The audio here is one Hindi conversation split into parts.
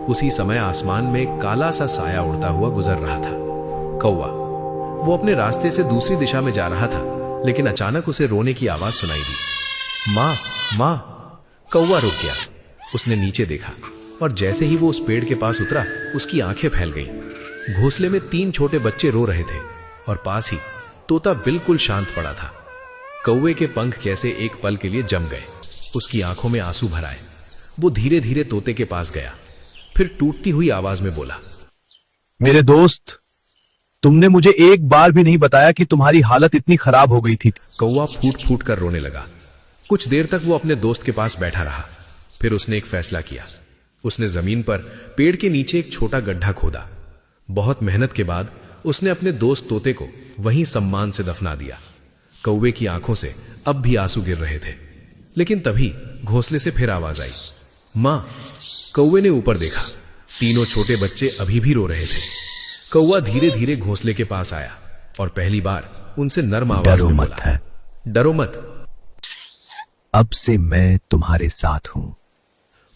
उसी समय आसमान में एक काला सा साया उड़ता हुआ गुजर रहा था। कौवा वो अपने रास्ते से दूसरी दिशा में जा रहा था, लेकिन अचानक उसे रोने की आवाज सुनाई दी। माँ, माँ। कौवा रुक गया। उसने नीचे देखा और जैसे ही वो उस पेड़ के पास उतरा, उसकी आंखें फैल गईं। घोंसले में 3 छोटे बच्चे रो रहे थे और पास ही तोता बिल्कुल शांत पड़ा था। कौवे के पंख कैसे एक पल के लिए जम गए। उसकी आंखों में आंसू भर आए। वो धीरे धीरे तोते के पास गया, फिर टूटती हुई आवाज में बोला, मेरे दोस्त, तुमने मुझे एक बार भी नहीं बताया कि तुम्हारी हालत इतनी खराब हो गई थी। कौवा फूट फूट कर रोने लगा। कुछ देर तक वो अपने दोस्त के पास बैठा रहा। फिर उसने एक फैसला किया। उसने जमीन पर पेड़ के नीचे एक छोटा गड्ढा खोदा। बहुत मेहनत के बाद उसने अपने दोस्त तोते को वहीं सम्मान से दफना दिया। कौवे की आंखों से अब भी आंसू गिर रहे थे, लेकिन तभी घोंसले से फिर आवाज आई, मां। कौवे ने ऊपर देखा। तीनों छोटे बच्चे अभी भी रो रहे थे। कौवा धीरे धीरे घोंसले के पास आया और पहली बार उनसे नर्म आवाज में बोला, डरो मत, अब से मैं तुम्हारे साथ हूं।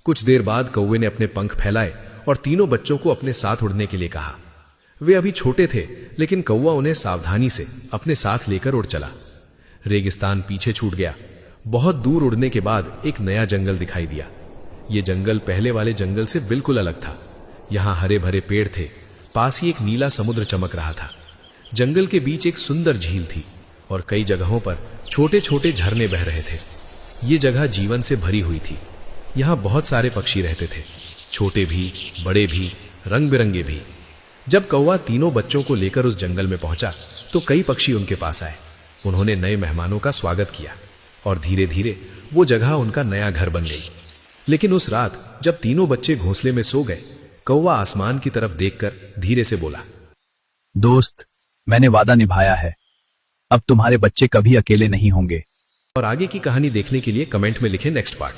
कुछ देर बाद कौवे ने अपने पंख फैलाए और तीनों बच्चों को अपने साथ उड़ने के लिए कहा। वे अभी छोटे थे, लेकिन कौवा उन्हें सावधानी से अपने साथ लेकर उड़ चला। रेगिस्तान पीछे छूट गया। बहुत दूर उड़ने के बाद एक नया जंगल दिखाई दिया। यह जंगल पहले वाले जंगल से बिल्कुल अलग था। यहां हरे भरे पेड़ थे। पास ही एक नीला समुद्र चमक रहा था। जंगल के बीच एक सुंदर झील थी और कई जगहों पर छोटे छोटे झरने बह रहे थे। ये जगह जीवन से भरी हुई थी। यहां बहुत सारे पक्षी रहते थे, छोटे भी, बड़े भी, रंग बिरंगे भी। जब कौवा तीनों बच्चों को लेकर उस जंगल में पहुंचा तो कई पक्षी उनके पास आए। उन्होंने नए मेहमानों का स्वागत किया और धीरे धीरे वो जगह उनका नया घर बन गई। लेकिन उस रात जब तीनों बच्चे घोंसले में सो गए, कौवा आसमान की तरफ देखकर धीरे से बोला, दोस्त, मैंने वादा निभाया है। अब तुम्हारे बच्चे कभी अकेले नहीं होंगे। और आगे की कहानी देखने के लिए कमेंट में लिखें नेक्स्ट पार्ट।